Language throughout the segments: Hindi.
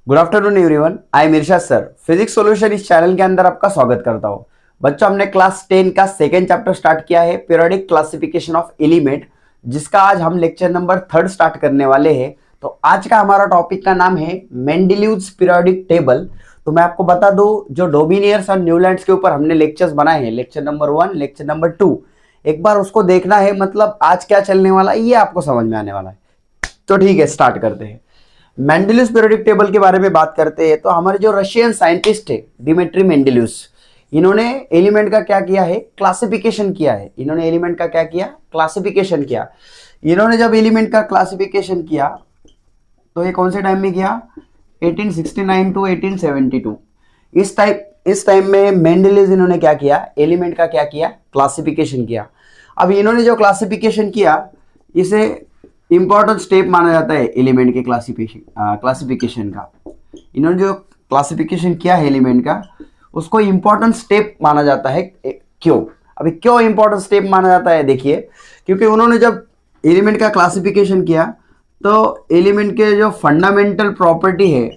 Good afternoon everyone, I am Irshad sir. Physics solution इस चैनल के अंदर आपका स्वागत करता हूं। बच्चों, हमने क्लास 10 का सेकेंड चैप्टर स्टार्ट किया है, पीरियोडिक क्लासिफिकेशन ऑफ एलिमेंट, जिसका आज हम लेक्चर नंबर 3 स्टार्ट करने वाले हैं। तो आज का हमारा टॉपिक का नाम है मेंडेलिव्स पीरियोडिक टेबल। तो मैं आपको बता दूं, जो डोमिनियर्स और न्यूलैंड्स के ऊपर हमने लेक्चर्स बनाए हैं, लेक्चर नंबर 1, लेक्चर नंबर 2, एक बार उसको देखना है। मतलब आज क्या चलने वाला है ये आपको समझ में आने वाला है। तो ठीक है, स्टार्ट करते हैं। मेंडेलिव्स पीरियोडिक टेबल के बारे में बात करते हैं तो हमारे जो रशियन साइंटिस्ट है डिमित्री मेंडेलिव्स, इन्होंने एलिमेंट का क्या किया है, क्लासिफिकेशन किया है। इन्होंने एलिमेंट का क्या किया, क्लासिफिकेशन किया। इन्होंने जब एलिमेंट का क्लासिफिकेशन किया तो ये कौन से टाइम में किया, 1869 टू 1872। इस टाइम में मेंडेलिव्स इन्होंने क्या किया, एलिमेंट का क्या किया, क्लासिफिकेशन किया। अब इन्होंने जो क्लासिफिकेशन किया, इसे इंपॉर्टेंट स्टेप माना जाता है एलिमेंट के क्लासिफिकेशन का। इन्होंने जो क्लासिफिकेशन किया है एलिमेंट का, उसको इंपॉर्टेंट स्टेप माना जाता है। क्यों? अभी क्यों इंपॉर्टेंट स्टेप माना जाता है, देखिए। क्योंकि उन्होंने जब एलिमेंट का क्लासिफिकेशन किया तो एलिमेंट के जो फंडामेंटल प्रॉपर्टी है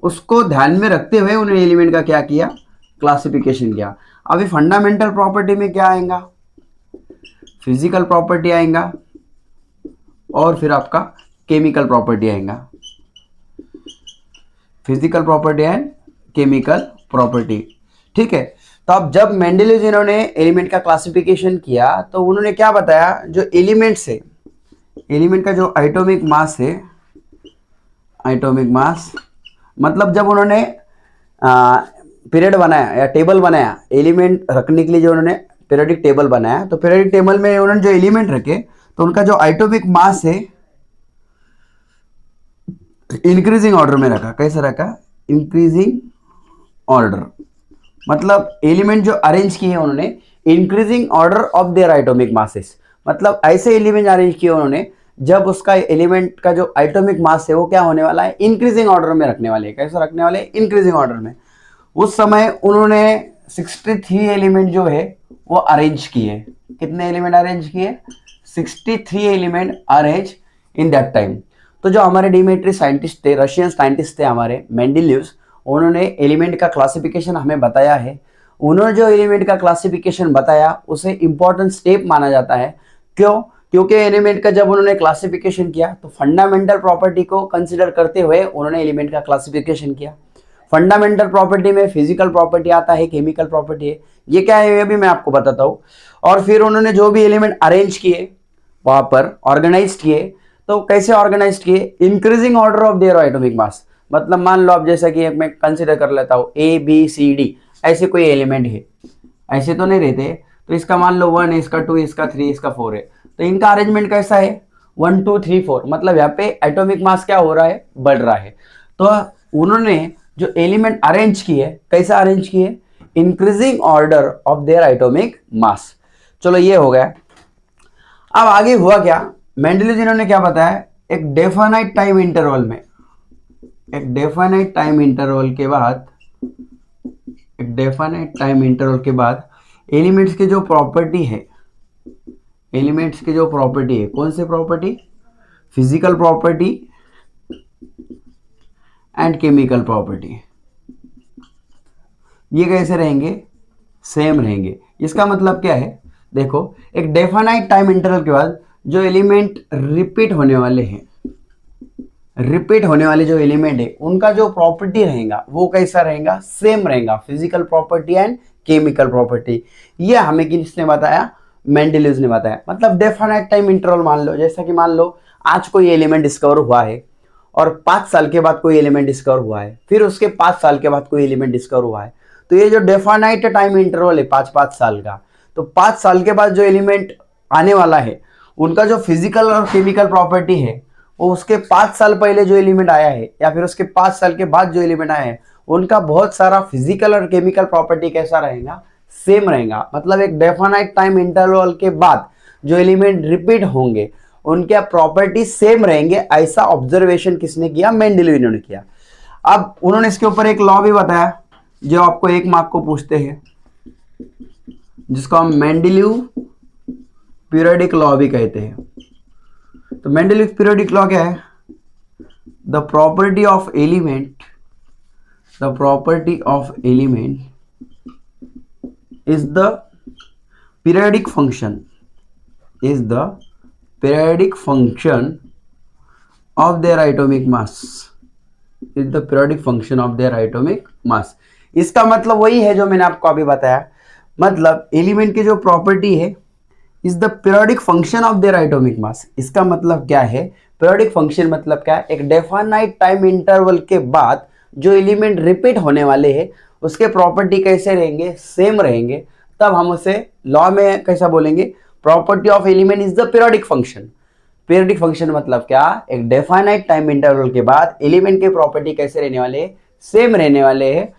उसको ध्यान में रखते हुए उन्होंने एलिमेंट का क्या किया, क्लासिफिकेशन किया। अभी फंडामेंटल प्रॉपर्टी में क्या आएगा, फिजिकल प्रॉपर्टी आएगा और फिर आपका केमिकल प्रॉपर्टी आएगा, physical property and chemical property. ठीक है। तो अब जब मेंडेलिव्स इन्होंने एलिमेंट का क्लासिफिकेशन किया तो उन्होंने क्या बताया, जो एलिमेंट्स है, एलिमेंट का जो एटॉमिक मास है, एटॉमिक मास, मतलब जब उन्होंने पीरियड बनाया या टेबल बनाया एलिमेंट रखने के लिए, जो उन्होंने पीरियोडिक टेबल बनाया, तो पीरियोडिक टेबल में उन्होंने जो एलिमेंट रखे तो उनका जो एटॉमिक मास है इंक्रीजिंग ऑर्डर में रखा। कैसे रखा, इंक्रीजिंग ऑर्डर। मतलब एलिमेंट जो अरेंज किए उन्होंने increasing order of their atomic masses, मतलब ऐसे एलिमेंट अरेंज किए उन्होंने जब उसका एलिमेंट का जो एटॉमिक मास है वो क्या होने वाला है, इंक्रीजिंग ऑर्डर में रखने वाले। कैसे रखने वाले, इंक्रीजिंग ऑर्डर में। उस समय उन्होंने 63 एलिमेंट जो है वो अरेंज किए। कितने एलिमेंट अरेंज किए, 63 element arrange in that time. तो जो हमारे डिमित्री साइंटिस्ट थे, रशियन साइंटिस्ट थे हमारे मेंडेलिव्स, उन्होंने एलिमेंट का क्लासिफिकेशन हमें बताया है। उन्होंने जो एलिमेंट का क्लासिफिकेशन बताया उसे इंपॉर्टेंट स्टेप माना जाता है। क्यों? क्योंकि एलिमेंट का जब उन्होंने क्लासिफिकेशन किया तो फंडामेंटल प्रॉपर्टी को कंसिडर करते हुए उन्होंने एलिमेंट का क्लासिफिकेशन किया। फंडामेंटल प्रॉपर्टी में फिजिकल प्रॉपर्टी आता है, केमिकल प्रॉपर्टी है, ये क्या है ये भी मैं आपको बताता हूँ। और फिर उन्होंने जो भी एलिमेंट अरेंज किए वहां पर, ऑर्गेनाइज किए, तो कैसे ऑर्गेनाइज किए, increasing order of their atomic mass. मतलब मान लो आप, जैसा कि मैं कंसिडर कर लेता हूँ ABCD, ऐसे कोई एलिमेंट है, ऐसे तो नहीं रहते। तो इसका मान लो 1, इसका 2, इसका 3, इसका 4 है। तो इनका अरेंजमेंट कैसा है, 1 2 3 4, मतलब यहाँ पे एटॉमिक मास क्या हो रहा है, बढ़ रहा है। तो उन्होंने जो एलिमेंट अरेंज किए, कैसा अरेंज किए, increasing order of their atomic mass. चलो ये हो गया। अब आगे हुआ क्या, मेंडेलिव्स इन्होंने क्या बताया, एक डेफिनाइट टाइम इंटरवल में, एक डेफिनाइट टाइम इंटरवल के बाद, एक डेफिनाइट टाइम इंटरवल के बाद एलिमेंट्स की जो प्रॉपर्टी है, एलिमेंट्स की जो प्रॉपर्टी है, कौन सी property, physical property and chemical property, ये कैसे रहेंगे, सेम रहेंगे। इसका मतलब क्या है, देखो, एक डेफिनाइट टाइम इंटरवल के बाद जो एलिमेंट रिपीट होने वाले हैं, रिपीट होने वाले जो एलिमेंट है उनका जो प्रॉपर्टी रहेगा वो कैसा रहेगा, सेम रहेगा, physical property and chemical property. ये हमें किसने बताया, मेंडेलिव्स ने बताया। मतलब डेफिनाइट टाइम इंटरवल मान लो, जैसा कि मान लो आज कोई एलिमेंट डिस्कवर हुआ है और 5 साल के बाद कोई एलिमेंट डिस्कवर हुआ है, फिर उसके 5 साल के बाद कोई एलिमेंट डिस्कवर हुआ है। तो ये जो डेफिनाइट टाइम इंटरवल है 5-5 साल का, तो 5 साल के बाद जो एलिमेंट आने वाला है उनका जो फिजिकल और केमिकल प्रॉपर्टी है वो उसके 5 साल पहले जो एलिमेंट आया है या फिर उसके 5 साल के बाद जो एलिमेंट आया है उनका बहुत सारा फिजिकल और केमिकल प्रॉपर्टी कैसा रहेगा, सेम रहेगा। मतलब एक डेफिनाइट टाइम इंटरवल के बाद जो एलिमेंट रिपीट होंगे उनके प्रॉपर्टी सेम रहेंगे। ऐसा ऑब्जर्वेशन किसने किया, मेंडेलिव इन्होंने किया। अब उन्होंने इसके ऊपर एक लॉ भी बताया जो आपको 1 मार्क को पूछते हैं, जिसको हम मेंडेलिव पीरियोडिक लॉ भी कहते हैं। तो मेंडेलिव पीरियोडिक लॉ क्या है, the property of element, the property of element is the periodic function, is the periodic function of their atomic mass, is the periodic function of their atomic mass। इसका मतलब वही है जो मैंने आपको अभी बताया, मतलब एलिमेंट की जो प्रॉपर्टी है is the periodic function of their atomic mass. इसका मतलब क्या है, पीरियोडिक फंक्शन मतलब क्या है, एक डेफिनाइट टाइम इंटरवल के बाद जो एलिमेंट रिपीट होने वाले हैं उसके प्रॉपर्टी कैसे रहेंगे, सेम रहेंगे, तब हम उसे लॉ में कैसा बोलेंगे, property of element is the periodic function. Periodic function मतलब क्या, एक डेफिनाइट टाइम इंटरवल के बाद एलिमेंट के प्रॉपर्टी कैसे रहने वाले हैं, सेम रहने वाले हैं।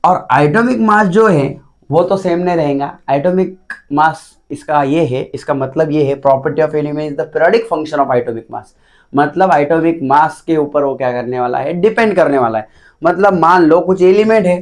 और एटॉमिक मास जो है वो तो सेम नहीं रहेगा, एटॉमिक मास इसका ये है, इसका मतलब ये है property of element is the periodic function of atomic मास, मतलब एटॉमिक मास के ऊपर वो क्या करने वाला है, डिपेंड करने वाला है। मतलब मान लो कुछ एलिमेंट है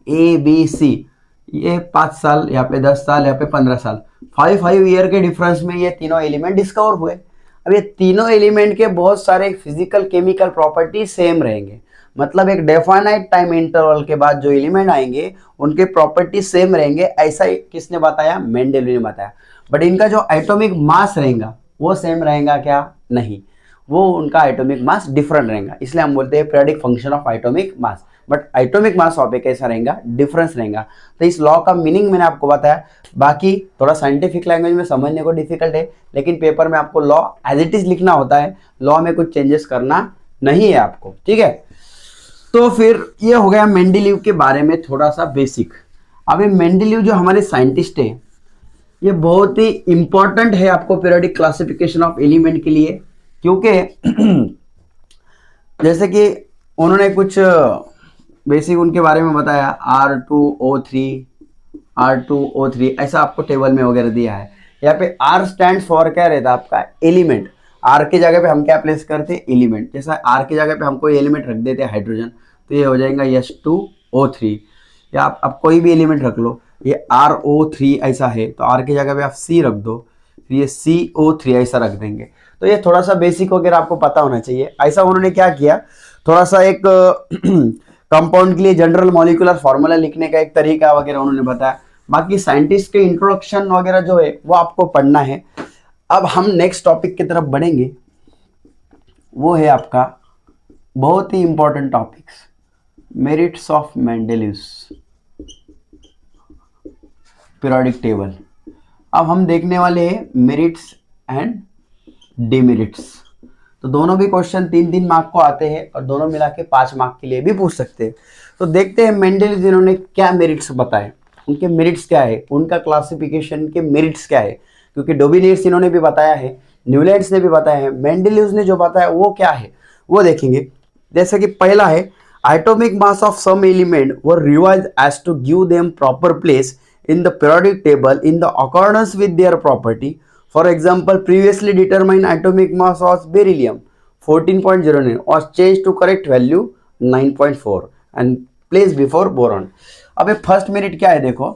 ए बी सी, ये 5 साल, यहाँ पे 10 साल, यहाँ पे 15 साल, 5 ईयर के डिफरेंस में ये तीनों एलिमेंट डिस्कवर हुए। अब ये तीनों एलिमेंट के बहुत सारे फिजिकल केमिकल प्रॉपर्टी सेम रहेंगे, मतलब एक डेफिनाइट टाइम इंटरवल के बाद जो एलिमेंट आएंगे उनके प्रॉपर्टी सेम रहेंगे। ऐसा किसने बताया, मेंडेलीव ने बताया। बट इनका जो एटॉमिक मास रहेगा वो सेम रहेगा क्या, नहीं, वो उनका एटॉमिक मास डिफरेंट रहेगा, इसलिए हम बोलते हैं periodic function of atomic mass. But atomic mass वहाँ पे कैसा रहेगा, डिफरेंस रहेगा। तो इस लॉ का मीनिंग मैंने आपको बताया, बाकी थोड़ा साइंटिफिक लैंग्वेज में समझने को डिफिकल्ट है, लेकिन पेपर में आपको लॉ एज इट इज लिखना होता है, लॉ में कुछ चेंजेस करना नहीं है आपको, ठीक है। तो फिर ये हो गया मेंडेलीव के बारे में थोड़ा सा बेसिक। अब ये मेंडेलीव जो हमारे साइंटिस्ट है ये बहुत ही इंपॉर्टेंट है आपको पीरियोडिक क्लासिफिकेशन ऑफ एलिमेंट के लिए, क्योंकि जैसे कि उन्होंने कुछ बेसिक उनके बारे में बताया, R2O3 ऐसा आपको टेबल में वगैरह दिया है। यहाँ पे R स्टैंड फॉर क्या रहता है आपका, एलिमेंट। R के जगह पे हम क्या प्लेस करते हैं, एलिमेंट। जैसा R के जगह पे हम कोई एलिमेंट रख देते हैं हाइड्रोजन, तो ये हो जाएगा H2O3, या आप कोई भी एलिमेंट रख लो, ये RO3 ऐसा है तो R की जगह पे आप C रख दो, फिर ये CO3 ऐसा रख देंगे। तो ये थोड़ा सा बेसिक वगैरह आपको पता होना चाहिए। ऐसा उन्होंने क्या किया, थोड़ा सा एक कंपाउंड के लिए जनरल मॉलिक्यूलर फॉर्मूला लिखने का एक तरीका वगैरह उन्होंने बताया। बाकी साइंटिस्ट के इंट्रोडक्शन वगैरह जो है वो आपको पढ़ना है। अब हम नेक्स्ट टॉपिक की तरफ बढ़ेंगे, वो है आपका बहुत ही important topics, merits of Mendeleev's periodic table. अब हम देखने वाले हैं मेरिट्स एंड डिमेरिट्स। तो दोनों भी क्वेश्चन 3-3 मार्क को आते हैं और दोनों मिला के 5 मार्क के लिए भी पूछ सकते हैं। तो देखते हैं मेंडेलीव जिन्होंने क्या मेरिट्स बताए, उनके मेरिट्स क्या है, उनका क्लासिफिकेशन के मेरिट्स क्या है, क्योंकि डोबिनियर्स इन्होंने भी बताया है, न्यूलैंड्स ने भी बताया है, मेंडेलीव ने जो बताया वो क्या है वो देखेंगे। जैसे कि पहला है, atomic mass of some element were revised as to give them proper place in the periodic table in the accordance with their property. For example, previously determined atomic mass was beryllium 14.09 was changed to correct value 9.4 and placed before boron. अब फर्स्ट मेरिट क्या है, देखो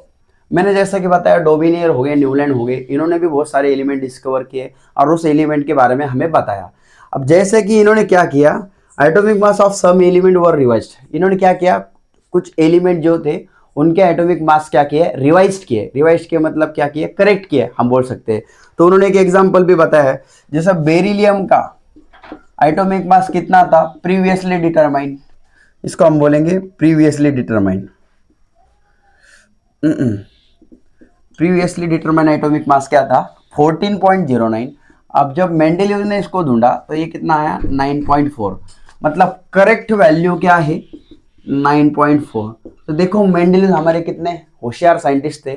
मैंने जैसा कि बताया डोबिनियर हो गए, न्यूलैंड हो गए, इन्होंने भी बहुत सारे एलिमेंट डिस्कवर किए और उस एलिमेंट के बारे में हमें बताया। अब जैसे कि इन्होंने क्या किया, atomic mass of some element were revised, इन्होंने क्या किया, कुछ एलिमेंट जो थे उनके एटॉमिक मास क्या किए, रिवाइज्ड किए। रिवाइज्ड किए मतलब क्या किए, करेक्ट किए हम बोल सकते हैं। तो उन्होंने एक एग्जांपल भी बताया है, जैसा बेरिलियम का एटॉमिक मास कितना था, प्रीवियसली डिटरमाइंड, इसको हम बोलेंगे previously determined. Previously determined atomic mass क्या था, 14.09। अब जब मेंडेलीव ने इसको ढूंढा तो ये कितना आया, 9.4, मतलब करेक्ट वैल्यू क्या है, 9.4। तो देखो मेंडेलीव हमारे कितने होशियार साइंटिस्ट थे।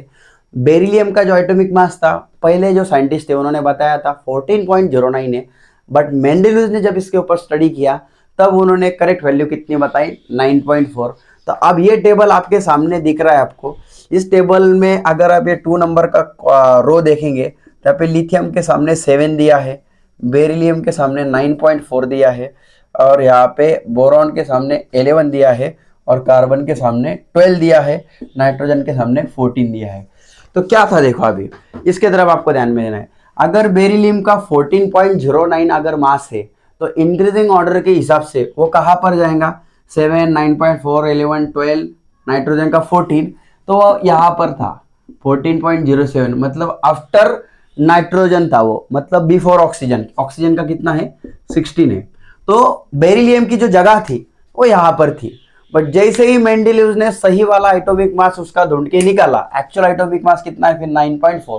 बेरिलियम का जो एटॉमिक मास था, पहले जो साइंटिस्ट थे उन्होंने बताया था 14.09 है, बट मेंडेलीव ने जब इसके ऊपर स्टडी किया तब उन्होंने करेक्ट वैल्यू कितनी बताई, 9.4। तो अब ये टेबल आपके सामने दिख रहा है आपको। इस टेबल में अगर आप ये 2 नंबर का रो देखेंगे तो यहाँ पे लिथियम के सामने 7 दिया है, बेरिलियम के सामने 9.4 दिया है, और यहाँ पे बोरॉन के सामने 11 दिया है, और कार्बन के सामने 12 दिया है, नाइट्रोजन के सामने 14 दिया है। तो क्या था देखो, अभी इसके तरफ आपको ध्यान में देना है। अगर बेरिलियम का 14.09 अगर मास है तो इंक्रीजिंग ऑर्डर के हिसाब से वो कहाँ पर जाएगा, 7, 9.4, 11, 12, नाइट्रोजन का 14, तो वो यहाँ पर था 14.07, मतलब आफ्टर नाइट्रोजन था वो, मतलब बिफोर ऑक्सीजन। ऑक्सीजन का कितना है, 16 है। तो बेरिलियम की जो जगह थी वो यहाँ पर थी। बट जैसे ही मेंडेलीव ने सही वाला एटॉमिक मास उसका ढूंढ के निकाला, एक्चुअल एटॉमिक मास कितना है फिर 9.4,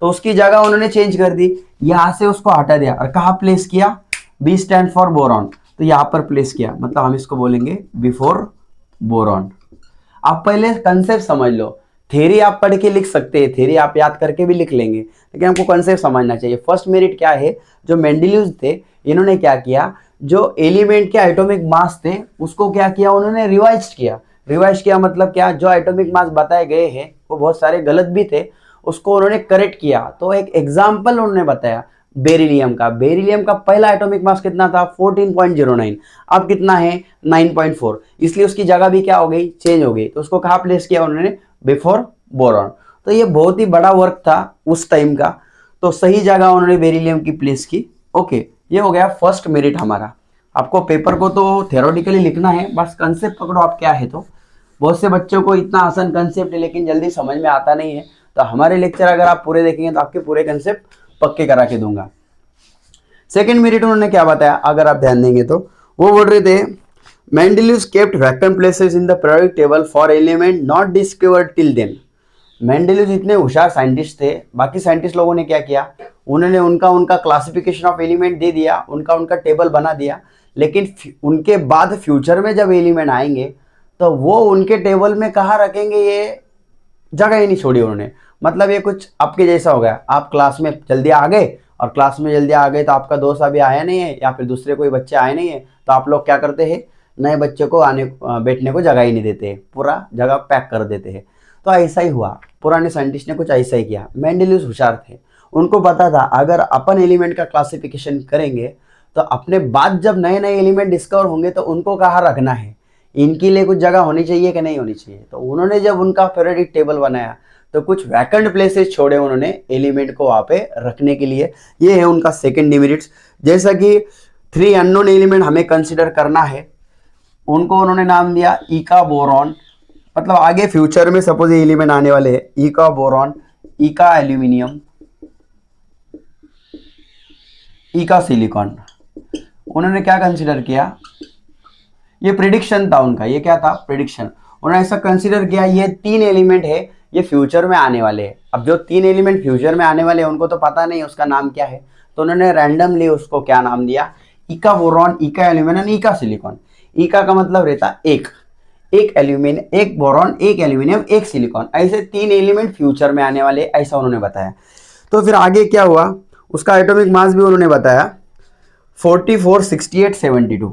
तो उसकी जगह उन्होंने चेंज कर दी, यहां से उसको हटा दिया और कहाँ प्लेस किया, बी स्टैंड फॉर बोरॉन, तो यहां पर प्लेस किया, मतलब हम इसको बोलेंगे बिफोर बोरॉन। आप पहले कंसेप्ट समझ लो, थ्योरी आप पढ़ के लिख सकते हैं, थ्योरी आप याद करके भी लिख लेंगे, लेकिन हमको कंसेप्ट समझना चाहिए। फर्स्ट मेरिट क्या है, जो मेंडेलीव थे इन्होंने क्या किया, जो एलिमेंट के एटॉमिक मास थे उसको क्या किया, उन्होंने रिवाइज किया। रिवाइज किया मतलब क्या, जो एटॉमिक मास बताए गए हैं वो बहुत सारे गलत भी थे, उसको उन्होंने करेक्ट किया। तो एक एग्जाम्पल उन्होंने बताया बेरिलियम का। बेरिलियम का पहला एटॉमिक मास कितना था, 14.09, अब कितना है 9.4, इसलिए उसकी जगह भी क्या हो गई, चेंज हो गई। तो उसको कहाँ प्लेस किया उन्होंने, बिफोर बोरॉन। तो ये बहुत ही बड़ा वर्क था उस टाइम का, तो सही जगह उन्होंने बेरिलियम की प्लेस की। ओके, ये हो गया फर्स्ट मेरिट हमारा। आपको पेपर को तो थ्योरेटिकली लिखना है, बस कंसेप्ट पकड़ो आप क्या है। तो बहुत से बच्चों को इतना आसान कंसेप्ट है लेकिन जल्दी समझ में आता नहीं है, तो हमारे लेक्चर अगर आप पूरे देखेंगे तो आपके पूरे कंसेप्ट पक्के करा के दूंगा। सेकंड मेरिट उन्होंने क्या बताया, अगर आप ध्यान देंगे तो वो बोल रहे थे, Mendeleev kept vacant places in the periodic table for element not discovered till then. Mendeleev इतने होशियार साइंटिस्ट थे, बाकी साइंटिस्ट लोगों ने क्या किया, उन्होंने उनका क्लासिफिकेशन ऑफ एलिमेंट दे दिया, उनका टेबल बना दिया, लेकिन उनके बाद फ्यूचर में जब एलिमेंट आएंगे तो वो उनके टेबल में कहाँ रखेंगे, ये जगह ही नहीं छोड़ी उन्होंने। मतलब ये कुछ आपके जैसा हो गया, आप क्लास में जल्दी आ गए और क्लास में जल्दी आ गए तो आपका दोस्त अभी आया नहीं है या फिर दूसरे कोई बच्चे आए नहीं है, तो आप लोग क्या करते हैं, नए बच्चे को बैठने को जगह ही नहीं देते, पूरा जगह पैक कर देते हैं। तो ऐसा ही हुआ, पुराने साइंटिस्ट ने कुछ ऐसा ही किया। मेंडेलीव होशियार थे, उनको पता था अगर अपन एलिमेंट का क्लासिफिकेशन करेंगे तो अपने बाद जब नए नए एलिमेंट डिस्कवर होंगे तो उनको कहाँ रखना है, इनके लिए कुछ जगह होनी चाहिए कि नहीं होनी चाहिए। तो उन्होंने जब उनका पीरियोडिक टेबल बनाया तो कुछ वैकेंट प्लेसेस छोड़े उन्होंने एलिमेंट को वहाँ पे रखने के लिए। ये है उनका सेकंड डिमेरिट्स। जैसा कि 3 अननोन एलिमेंट हमें कंसिडर करना है, उनको उन्होंने नाम दिया इका बोरॉन, मतलब आगे फ्यूचर में सपोज ये एलिमेंट आने वाले हैं, इका बोरॉन, इका एल्यूमिनियम, इका सिलिकॉन। उन्होंने क्या कंसिडर किया, ये प्रिडिक्शन था उनका, ये क्या था, प्रिडिक्शन। उन्होंने ऐसा कंसिडर किया ये 3 एलिमेंट है, ये फ्यूचर में आने वाले हैं। अब जो 3 एलिमेंट फ्यूचर में आने वाले हैं उनको तो पता नहीं उसका नाम क्या है, तो उन्होंने रैंडमली उसको क्या नाम दिया, इका बोरॉन, इका एल्यूमिनियम, इका सिलिकॉन। इका का मतलब रहता एक एल्यूमिनियम, एक बोरॉन, एक एल्यूमिनियम, एक सिलिकॉन, ऐसे 3 एलिमेंट फ्यूचर में आने वाले, ऐसा उन्होंने बताया। तो फिर आगे क्या हुआ, उसका एटॉमिक मास भी उन्होंने बताया 44, 68, 72,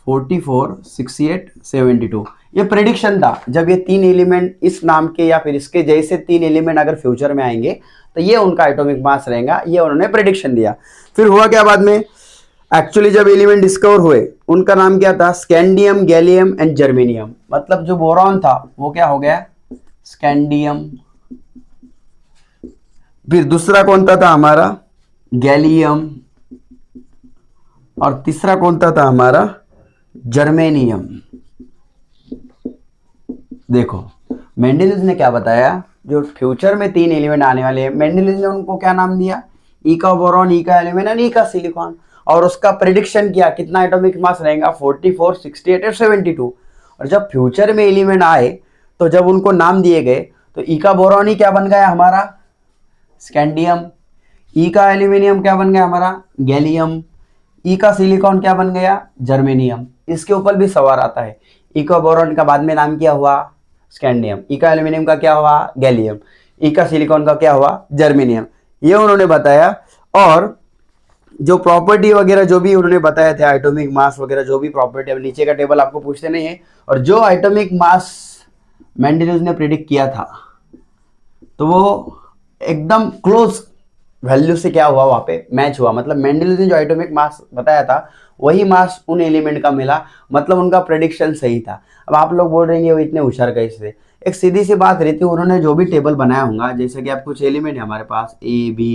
44, 68, 72। ये प्रेडिक्शन था, जब ये 3 एलिमेंट इस नाम के या फिर इसके जैसे 3 एलिमेंट अगर फ्यूचर में आएंगे तो ये उनका एटॉमिक मास रहेगा, ये उन्होंने प्रेडिक्शन दिया। फिर हुआ क्या बाद में, एक्चुअली जब एलिमेंट डिस्कवर हुए उनका नाम क्या था, स्कैंडियम, गैलियम एंड जर्मेनियम। मतलब जो बोरॉन था वो क्या हो गया, स्कैंडियम। फिर दूसरा कौन था हमारा, गैलियम, और तीसरा कौन था हमारा, जर्मेनियम। देखो मेंडेलीव ने क्या बताया, जो फ्यूचर में 3 एलिमेंट आने वाले हैं, मेंडेलीव ने उनको क्या नाम दिया, इका बोरॉन, इका एल्यूमिनियम, इका सिलिकॉन, और उसका प्रेडिक्शन किया कितना एटॉमिक मास रहेगा, 44, 68 और 72। और जब फ्यूचर में एलिमेंट आए तो जब उनको नाम दिए गए तो इका बोरॉन ही क्या बन गया हमारा, स्कैंडियम, इका एल्यूमिनियम क्या बन गया हमारा, गैलियम, इका सिलिकॉन क्या बन गया, जर्मेनियम। इसके ऊपर भी सवाल आता है, इका बोरॉन का बाद में नाम क्या हुआ, स्कैंडियम, इका एल्यूमिनियम का क्या हुआ, गैलियम, इका सिलिकॉन का क्या हुआ, जर्मेनियम। ये उन्होंने बताया। और जो प्रॉपर्टी वगैरह जो भी उन्होंने बताया था, एटॉमिक मास वगैरह जो भी प्रॉपर्टी, अब नीचे का टेबल आपको पूछते नहीं है। और जो एटॉमिक मास मेंडेलीव ने प्रेडिक्ट किया था तो वो एकदम क्लोज वैल्यू से क्या हुआ, वहां पे मैच हुआ। मतलब मेंडेलीव ने जो एटॉमिक मास बताया था वही मास उन एलिमेंट का मिला, मतलब उनका प्रेडिक्शन सही था। अब आप लोग बोल रहे हैं वो इतने होशियार कैसे, एक सीधी सी बात रहती है, उन्होंने जो भी टेबल बनाया होगा, जैसे कि आप कुछ एलिमेंट है हमारे पास A B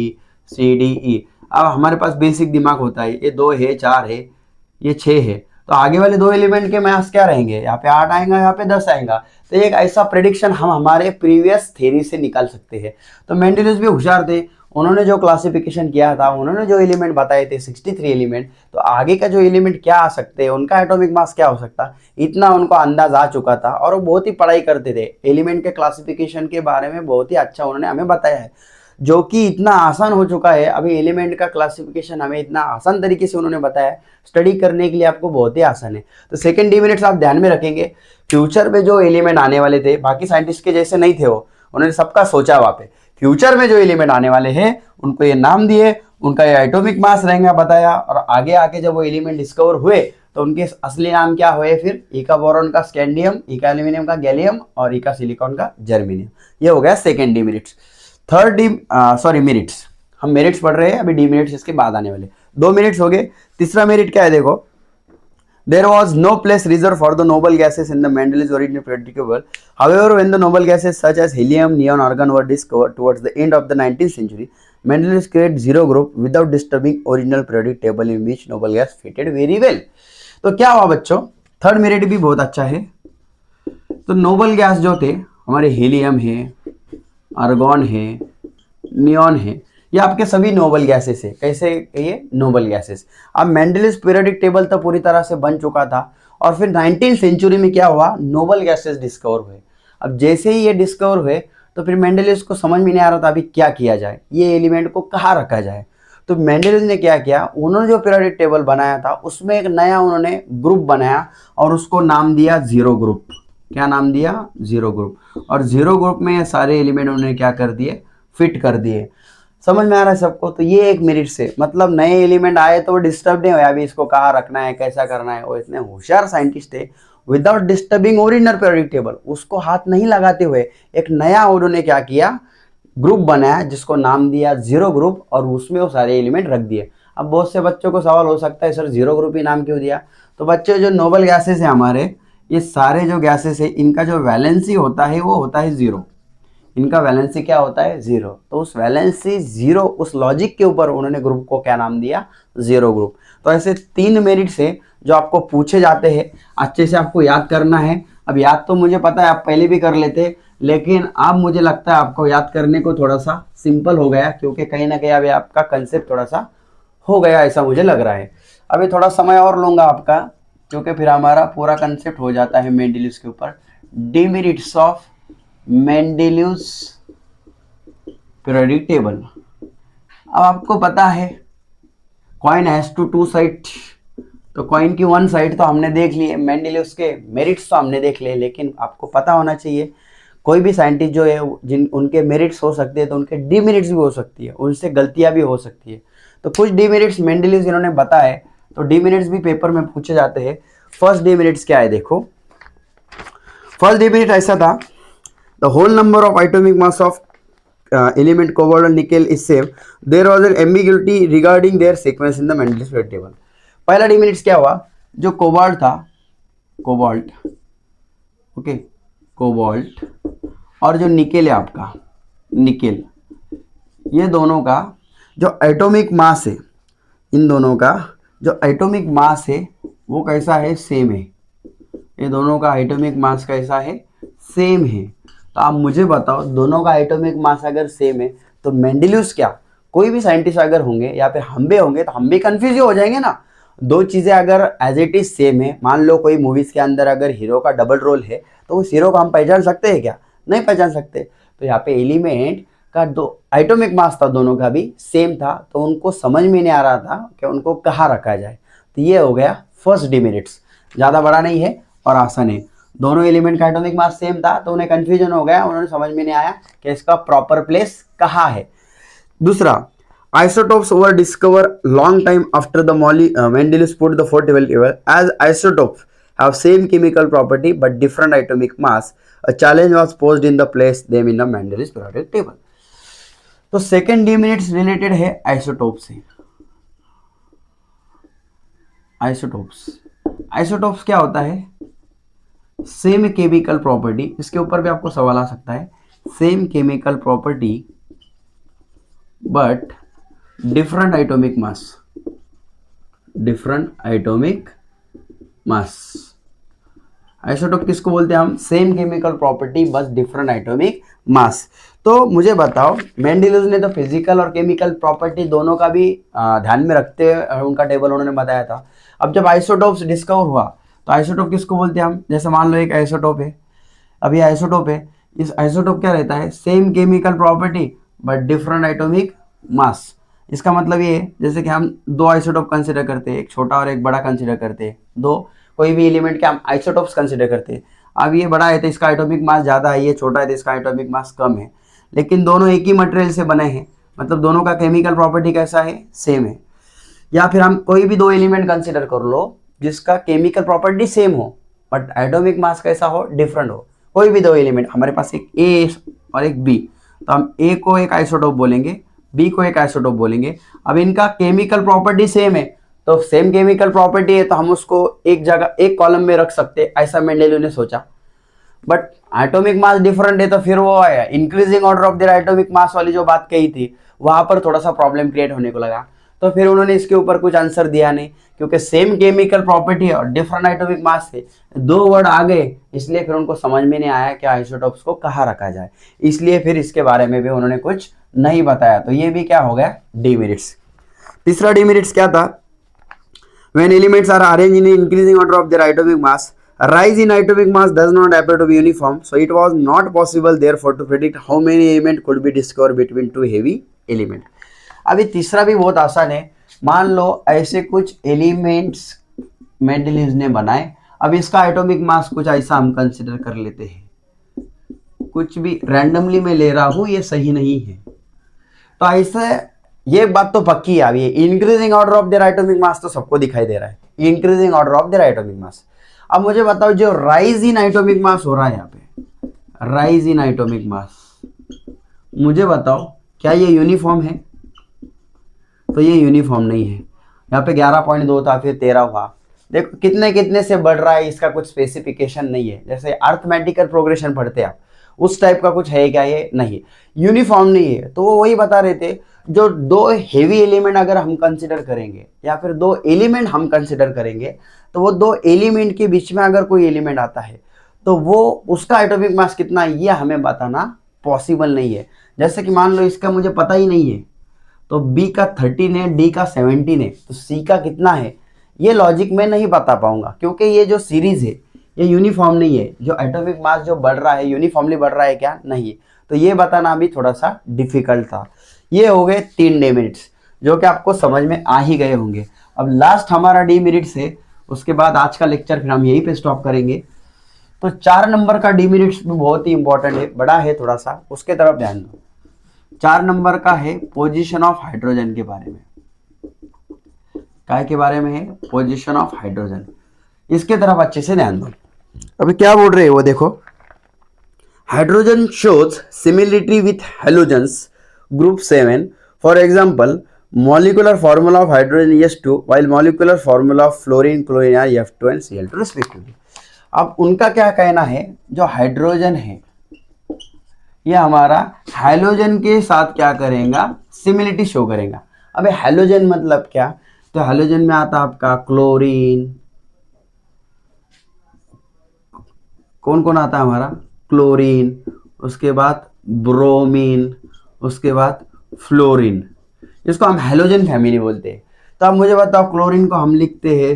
C D E, अब हमारे पास बेसिक दिमाग होता है, ये 2 है 4 है, ये 6 है, तो आगे वाले 2 एलिमेंट के मास क्या रहेंगे, यहाँ पे 8 आएगा, यहाँ पे 10 आएगा। तो एक ऐसा प्रेडिक्शन हम हमारे प्रीवियस थ्योरी से निकाल सकते हैं। तो मेंडेलियस भी होशियार थे, उन्होंने जो क्लासिफिकेशन किया था, उन्होंने जो एलिमेंट बताए थे 63 एलिमेंट, तो आगे का जो एलिमेंट क्या आ सकते हैं, उनका एटॉमिक मास क्या हो सकता, इतना उनको अंदाज आ चुका था। और वो बहुत ही पढ़ाई करते थे एलिमेंट के क्लासिफिकेशन के बारे में, बहुत ही अच्छा उन्होंने हमें बताया है, जो कि इतना आसान हो चुका है। अभी एलिमेंट का क्लासिफिकेशन हमें इतना आसान तरीके से उन्होंने बताया, स्टडी करने के लिए आपको बहुत ही आसान है। तो सेकंड डिमिनिट्स आप ध्यान में रखेंगे, फ्यूचर में जो एलिमेंट आने वाले थे, बाकी साइंटिस्ट के जैसे नहीं थे वो, उन्होंने सबका सोचा वहाँ पे, फ्यूचर में जो एलिमेंट आने वाले हैं उनको ये नाम दिए, उनका ये एटॉमिक मास रहेगा बताया, और आगे आके जब वो एलिमेंट डिस्कवर हुए तो उनके असली नाम क्या हुए फिर, इका बोरॉन का स्कैंडियम, इका एल्यूमिनियम का गैलियम, और इका सिलिकॉन का जर्मेनियम। ये हो गया सेकेंड डिमेरिट्स। थर्ड मेरिट्स, हम मेरिट्स पढ़ रहे हैं, अभी डिमेरिट्स इसके बाद आने वाले। 2 मेरिट्स हो गए। तीसरा मेरिट क्या है, देखो, there was no place reserved for the noble gases in the Mendeleev's original periodic table. However, when the noble gases such as helium, neon, argon were discovered towards the end of the 19th century, Mendeleev created zero group without disturbing original periodic table in which noble gas fitted very well. तो क्या हुआ बच्चों, थर्ड मेरिट भी बहुत अच्छा है। तो नोबल गैस जो थे हमारे, हीलियम है, आर्गॉन है, नियॉन है, ये आपके सभी नोबल गैसेस है। कैसे, ये नोबल गैसेस। अब मेंडेलियस पीरियोडिक टेबल तो पूरी तरह से बन चुका था, और फिर 19th सेंचुरी में क्या हुआ, नोबल गैसेस डिस्कवर हुए। अब जैसे ही ये डिस्कवर हुए तो फिर मेंडेलियस को समझ में नहीं आ रहा था अभी क्या किया जाए, ये एलिमेंट को कहाँ रखा जाए। तो मेंडेलियस ने क्या किया, उन्होंने जो पीरियोडिक टेबल बनाया था उसमें एक नया उन्होंने ग्रुप बनाया और उसको नाम दिया जीरो ग्रुप। क्या नाम दिया, जीरो ग्रुप। और जीरो ग्रुप में सारे एलिमेंट उन्होंने क्या कर दिए, फिट कर दिए। समझ में आ रहा है सबको। तो ये एक मेरिट से, मतलब नए एलिमेंट आए तो वो डिस्टर्ब नहीं हुए, अभी इसको कहाँ रखना है, कैसा करना है। वो इतने होशियार साइंटिस्ट थे, without disturbing original periodic table, उसको हाथ नहीं लगाते हुए एक नया उन्होंने क्या किया, ग्रुप बनाया जिसको नाम दिया जीरो ग्रुप, और उसमें वो सारे एलिमेंट रख दिए। अब बहुत से बच्चों को सवाल हो सकता है, सर जीरो ग्रुप ही नाम क्यों दिया। तो बच्चे, जो नोबल गैसेस है हमारे, ये सारे जो गैसेस है, इनका जो वैलेंसी होता है वो होता है जीरो। इनका वैलेंसी क्या होता है, जीरो। तो उस वैलेंसी जीरो, उस लॉजिक के ऊपर उन्होंने ग्रुप को क्या नाम दिया, जीरो ग्रुप। तो ऐसे 3 मेरिट से जो आपको पूछे जाते हैं, अच्छे से आपको याद करना है। अब याद तो मुझे पता है आप पहले भी कर लेते, लेकिन अब मुझे लगता है आपको याद करने को थोड़ा सा सिंपल हो गया, क्योंकि कहीं ना कहीं अभी आपका कंसेप्ट थोड़ा सा हो गया, ऐसा मुझे लग रहा है। अभी थोड़ा समय और लूँगा आपका, क्योंकि फिर हमारा पूरा कंसेप्ट हो जाता है मेंडेलियस के ऊपर। Demerits of Mendeleev's periodic table. अब आपको पता है कॉइन हैज टू साइड, तो कॉइन की वन साइड तो हमने देख ली है, मेंडेलियस के मेरिट्स तो हमने देख लिए, लेकिन आपको पता होना चाहिए कोई भी साइंटिस्ट जो है, जिन उनके मेरिट्स हो सकते हैं तो उनके डिमेरिट्स भी हो सकती है, उनसे गलतियां भी हो सकती है। तो कुछ डिमेरिट्स मेंडेलियस इन्होंने बताए, तो डिमेरिट्स भी पेपर में पूछे जाते हैं। फर्स्ट डिमेरिट्स क्या है, देखो, फर्स्ट डिमेरिट ऐसा था, the whole number of atomic mass of element cobalt and nickel is same, there was an ambiguity regarding their sequence in the Mendeleev's periodic table। पहला डिमेरिट्स क्या हुआ, जो कोबाल्ट था, कोबाल्ट, ओके, कोबाल्ट, और जो निकेल है आपका, निकेल, ये दोनों का जो एटॉमिक मास है, इन दोनों का जो एटॉमिक मास है वो कैसा है, सेम है। ये दोनों का एटॉमिक मास कैसा है, सेम है। तो आप मुझे बताओ, दोनों का एटॉमिक मास अगर सेम है तो मेंडेलियस क्या, कोई भी साइंटिस्ट अगर होंगे या फिर हम भी होंगे तो हम भी कंफ्यूज हो जाएंगे ना। दो चीज़ें अगर एज इट इज सेम है, मान लो कोई मूवीज़ के अंदर अगर हीरो का डबल रोल है तो उस हीरो को हम पहचान सकते हैं क्या, नहीं पहचान सकते। तो यहाँ पे एलिमेंट का दो एटॉमिक मास था, दोनों का भी सेम था, तो उनको समझ में नहीं आ रहा था कि उनको कहाँ रखा जाए। तो ये हो गया फर्स्ट डिमेरिट्स, ज़्यादा बड़ा नहीं है और आसान है। दोनों एलिमेंट का एटॉमिक मास सेम था तो उन्हें कंफ्यूजन हो गया, उन्होंने समझ में नहीं आया कि इसका प्रॉपर प्लेस कहाँ है। दूसरा, isotopes were discovered long time after the Mendeleev put the fourth table, as isotopes have same chemical property but different atomic mass. A challenge was posed in the place them in the Mendeleev periodic table। तो सेकेंड डिमेरिट्स रिलेटेड है आइसोटोप से। आइसोटोप्स क्या होता है, सेम केमिकल प्रॉपर्टी, इसके ऊपर भी आपको सवाल आ सकता है, same chemical property but different atomic mass, different atomic mass. Isotope किसको बोलते हैं हम? सेम केमिकल प्रॉपर्टी बस डिफरेंट एटॉमिक मास। तो मुझे बताओ, मेंडेलिव्स ने तो फिजिकल और केमिकल प्रॉपर्टी दोनों का भी ध्यान में रखते हुए उनका टेबल उन्होंने बताया था। अब जब आइसोटोप्स डिस्कवर हुआ तो आइसोटोप किसको बोलते हैं हम? जैसे मान लो एक आइसोटोप है, अब ये आइसोटोप है, इस आइसोटोप क्या रहता है? Same chemical property but different atomic mass. इसका मतलब ये है जैसे कि हम दो आइसोटोप कंसिडर करते हैं, एक छोटा और एक बड़ा कंसिडर करते हैं, दो कोई भी एलिमेंट के हम आइसोटोप्स कंसिडर करते हैं। अब ये बड़ा है तो इसका एटॉमिक मास ज़्यादा है, ये छोटा है तो इसका एटॉमिक मास कम है, लेकिन दोनों एक ही मटेरियल से बने हैं, मतलब दोनों का केमिकल प्रॉपर्टी कैसा है? सेम है। या फिर हम कोई भी दो एलिमेंट कंसिडर कर लो जिसका केमिकल प्रॉपर्टी सेम हो बट एटॉमिक मास कैसा हो? डिफरेंट हो। कोई भी दो एलिमेंट, हमारे पास एक ए और एक बी, तो हम ए को एक आइसोटोप बोलेंगे, बी को एक आइसोटोप बोलेंगे। अब इनका केमिकल प्रॉपर्टी सेम है, तो सेम केमिकल प्रॉपर्टी है तो हम उसको एक जगह एक कॉलम में रख सकते, ऐसा मेंडेलिव ने सोचा। बट एटॉमिक मास डिफरेंट है तो फिर वो increasing order of their atomic mass वाली जो बात कही थी वहां पर थोड़ा सा प्रॉब्लम क्रिएट होने को लगा। तो फिर उन्होंने इसके ऊपर कुछ आंसर दिया नहीं, क्योंकि सेम केमिकल प्रॉपर्टी और डिफरेंट एटॉमिक मास थे, दो वर्ड आ गए, इसलिए फिर उनको समझ में नहीं आया कि आइसोटोप्स को कहाँ रखा जाए, इसलिए फिर इसके बारे में भी उन्होंने कुछ नहीं बताया। तो ये भी क्या हो गया? डीमेरिट्स। तीसरा डीमेरिट्स क्या था? When elements are arranged in increasing order of their atomic mass, a rise in atomic mass does not appear to be uniform, so it was not possible therefore to predict how many elements could be discovered between two heavy elements. अभी तीसरा भी बहुत आसान है। मान लो ऐसे कुछ एलिमेंट्स मेंडेलिव्स ने बनाए, अब इसका एटॉमिक मास कुछ ऐसा हम कंसिडर कर लेते हैं, कुछ भी रैंडमली मैं ले रहा हूं, ये सही नहीं है, तो ऐसे ये बात तो पक्की है। अब ये increasing order of their atomic mass तो सबको दिखाई दे रहा है, increasing order of their atomic mass. अब मुझे बताओ, जो राइज इन एटॉमिक मास हो रहा है यहाँ पे, राइज इन एटॉमिक मास, मुझे बताओ क्या ये यूनिफॉर्म है? तो ये यूनिफॉर्म नहीं है। यहाँ पे 11.2 था, फिर 13 हुआ। देखो कितने कितने से बढ़ रहा है, इसका कुछ स्पेसिफिकेशन नहीं है। जैसे अर्थमेटिकल प्रोग्रेशन पढ़ते आप, उस टाइप का कुछ है क्या? ये नहीं, यूनिफॉर्म नहीं है। तो वो वही बता रहे थे, जो दो हेवी एलिमेंट अगर हम कंसिडर करेंगे या फिर दो एलिमेंट हम कंसिडर करेंगे, तो वो दो एलिमेंट के बीच में अगर कोई एलिमेंट आता है तो वो उसका एटॉमिक मास कितना है ये हमें बताना पॉसिबल नहीं है। जैसे कि मान लो इसका मुझे पता ही नहीं है, तो B का 13 है, D का 17 है, तो C का कितना है ये लॉजिक में नहीं बता पाऊंगा, क्योंकि ये जो सीरीज है ये यूनिफॉर्म नहीं है। जो एटॉमिक मास जो बढ़ रहा है यूनिफॉर्मली बढ़ रहा है क्या? नहीं। तो ये बताना भी थोड़ा सा डिफिकल्ट था। ये हो गए 3 डीमेरिट्स जो कि आपको समझ में आ ही गए होंगे। अब लास्ट हमारा डीमेरिट्स है, उसके बाद आज का लेक्चर फिर हम यहीं पे स्टॉप करेंगे। तो 4 नंबर का डीमेरिट्स भी बहुत ही इंपॉर्टेंट है, बड़ा है थोड़ा सा, उसके तरफ ध्यान दो। 4 नंबर का है पोजीशन ऑफ हाइड्रोजन के बारे में। काय के बारे में है? Position of hydrogen. इसके तरफ अच्छे से ध्यान दो। अभी क्या बोल रहे हैं वो देखो, hydrogen shows similarity with halogens group 7, for example molecular formula of hydrogen S2 while molecular formula of fluorine chlorine are F2 and Cl2 respectively। अब उनका क्या कहना है, जो हाइड्रोजन है ये हमारा हैलोजन के साथ क्या करेगा? सिमिलरिटी शो करेगा। अब हैलोजन मतलब क्या? तो हैलोजन में आता आपका क्लोरीन, कौन कौन आता है हमारा? क्लोरीन, उसके बाद ब्रोमीन, उसके बाद फ्लोरीन, इसको हम हैलोजन फैमिली बोलते हैं। तो अब मुझे बताओ, क्लोरीन को हम लिखते हैं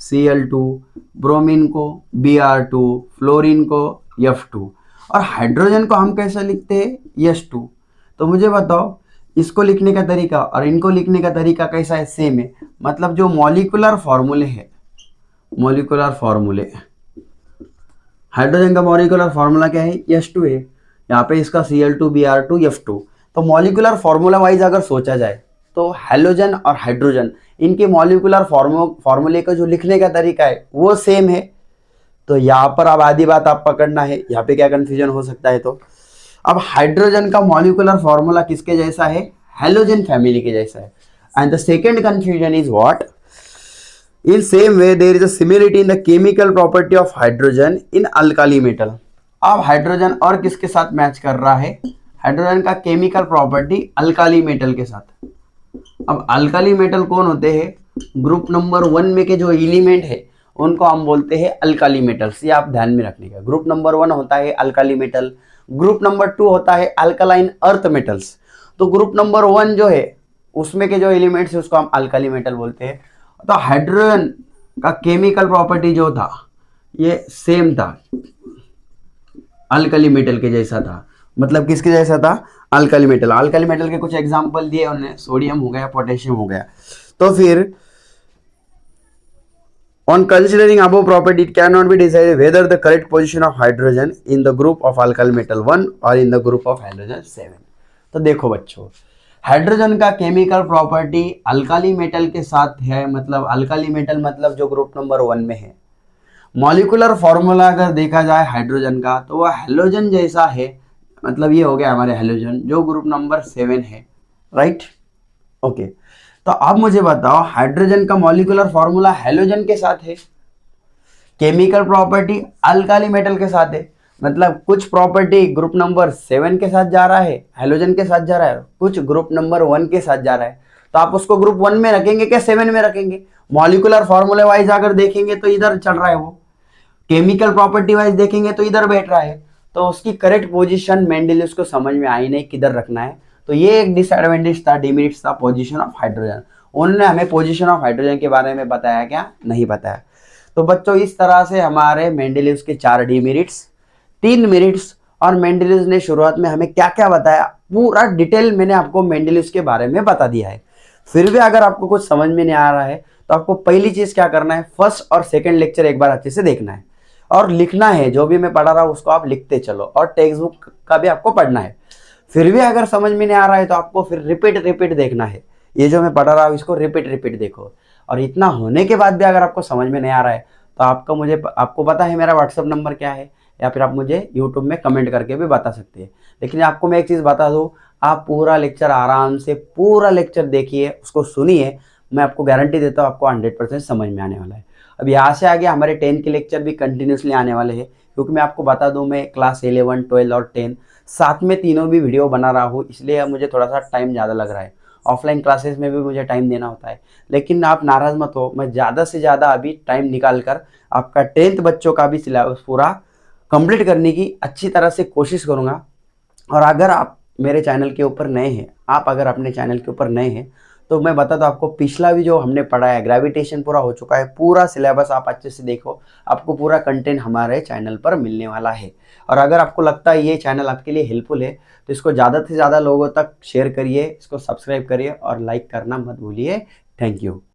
Cl2, ब्रोमीन को Br2, फ्लोरीन को F2, और हाइड्रोजन को हम कैसे लिखते हैं? S2। तो मुझे बताओ, इसको लिखने का तरीका और इनको लिखने का तरीका कैसा है? सेम है। मतलब जो मॉलिक्यूलर फॉर्मूले है, मॉलिक्यूलर फॉर्मूले, हाइड्रोजन का मॉलिक्यूलर फॉर्मूला क्या है? S2 है। यहाँ पे इसका Cl2, Br2, F2। तो मॉलिक्यूलर फॉर्मूला वाइज अगर सोचा जाए तो हैलोजन और हाइड्रोजन इनके मॉलिक्यूलर फॉर्मूले का जो लिखने का तरीका है वो सेम है। तो यहाँ पर अब आधी बात आप पकड़ना है, यहाँ पे क्या कंफ्यूजन हो सकता है। तो अब हाइड्रोजन का मॉलिक्यूलर फॉर्मूला किसके जैसा है? हैलोजन फैमिली के जैसा है। And the second confusion is what? In same way there is a similarity in the chemical property of hydrogen in alkali metal. अब हाइड्रोजन और किसके साथ मैच कर रहा है? हाइड्रोजन का केमिकल प्रॉपर्टी अल्काली मेटल के साथ। अब अल्काली मेटल कौन होते हैं? ग्रुप नंबर 1 में के जो एलिमेंट है उनको हम बोलते हैं अल्काली मेटल्स। ये आप ध्यान में रखने का, ग्रुप नंबर 1 होता है अल्काली मेटल, ग्रुप नंबर 2 होता है अल्कलाइन अर्थ मेटल्स। तो ग्रुप नंबर 1 जो है उसमें के जो एलिमेंट्स है उसको हम अल्काली मेटल बोलते हैं। तो हाइड्रोजन का केमिकल प्रॉपर्टी जो था ये सेम था, अल्कली मेटल के जैसा था। मतलब किसके जैसा था? Alkali metal. अल्कली मेटल के कुछ एग्जांपल दिए उन्होंने, सोडियम हो गया, पोटेशियम हो गया। तो फिर on considering above property, it cannot be decided whether the correct position of hydrogen in the group of alkyl metal 1 or in the group of hydrogen 7। तो देखो बच्चों, हाइड्रोजन का केमिकल प्रॉपर्टी अल्काली मेटल के साथ है, मतलब अल्काली मेटल मतलब जो ग्रुप नंबर 1 में है। मॉलिक्यूलर फॉर्मूला अगर देखा जाए हाइड्रोजन का तो वह हेलोजन जैसा है, मतलब ये हो गया हमारे हेलोजन जो ग्रुप नंबर 7 है, राइट? ओके, तो अब मुझे बताओ हाइड्रोजन का मॉलिक्यूलर फॉर्मूला हेलोजन के साथ है, केमिकल प्रॉपर्टी अल्काली मेटल के साथ है, मतलब कुछ प्रॉपर्टी ग्रुप नंबर 7 के साथ जा रहा है, हेलोजन के साथ जा रहा है, कुछ ग्रुप नंबर 1 के साथ जा रहा है। तो आप उसको ग्रुप 1 में रखेंगे क्या 7 में रखेंगे? मॉलिक्यूलर फॉर्मूले वाइज अगर देखेंगे तो इधर चल रहा है, वो केमिकल प्रॉपर्टी वाइज देखेंगे तो इधर बैठ रहा है। तो उसकी करेक्ट पोजीशन मेंडेलियस को समझ में आई नहीं किधर रखना है। तो ये एक डिसएडवांटेज था, डिमेरिट्स था पोजीशन ऑफ हाइड्रोजन। उन्होंने हमें पोजीशन ऑफ हाइड्रोजन के बारे में बताया क्या? नहीं बताया। तो बच्चों इस तरह से हमारे मेंडेलियस के 4 डिमेरिट्स, 3 मेरिट्स, और मेंडेलियस ने शुरुआत में हमें क्या क्या बताया पूरा डिटेल मैंने आपको मेंडेलियस के बारे में बता दिया है। फिर भी अगर आपको कुछ समझ में नहीं आ रहा है तो आपको पहली चीज क्या करना है, फर्स्ट और सेकंड लेक्चर एक बार अच्छे से देखना है और लिखना है। जो भी मैं पढ़ा रहा हूँ उसको आप लिखते चलो, और टेक्स्ट बुक का भी आपको पढ़ना है। फिर भी अगर समझ में नहीं आ रहा है तो आपको फिर रिपीट देखना है। ये जो मैं पढ़ा रहा हूँ इसको रिपीट देखो। और इतना होने के बाद भी अगर आपको समझ में नहीं आ रहा है तो आपको पता है मेरा व्हाट्सअप नंबर क्या है, या फिर आप मुझे यूट्यूब में कमेंट करके भी बता सकते हैं। लेकिन आपको मैं एक चीज़ बता दूँ, आप पूरा लेक्चर आराम से पूरा लेक्चर देखिए, उसको सुनिए। मैं आपको गारंटी देता हूँ आपको 100% समझ में आने वाला है। अब यहाँ से आगे हमारे 10 के लेक्चर भी कंटिन्यूसली आने वाले हैं, क्योंकि मैं आपको बता दूँ मैं क्लास 11, 12 और 10 साथ में तीनों भी वीडियो बना रहा हूँ, इसलिए अब मुझे थोड़ा सा टाइम ज़्यादा लग रहा है। ऑफलाइन क्लासेस में भी मुझे टाइम देना होता है, लेकिन आप नाराज़ मत हो, मैं ज़्यादा से ज़्यादा अभी टाइम निकाल कर आपका 10th बच्चों का भी सिलेबस पूरा कंप्लीट करने की अच्छी तरह से कोशिश करूँगा। और अगर आप मेरे चैनल के ऊपर नए हैं, आप अगर अपने चैनल के ऊपर नए हैं तो मैं बता दूं आपको, पिछला भी जो हमने पढ़ा है ग्रेविटेशन पूरा हो चुका है, पूरा सिलेबस आप अच्छे से देखो, आपको पूरा कंटेंट हमारे चैनल पर मिलने वाला है। और अगर आपको लगता है ये चैनल आपके लिए हेल्पफुल है तो इसको ज़्यादा से ज़्यादा लोगों तक शेयर करिए, इसको सब्सक्राइब करिए और लाइक करना मत भूलिए। Thank you.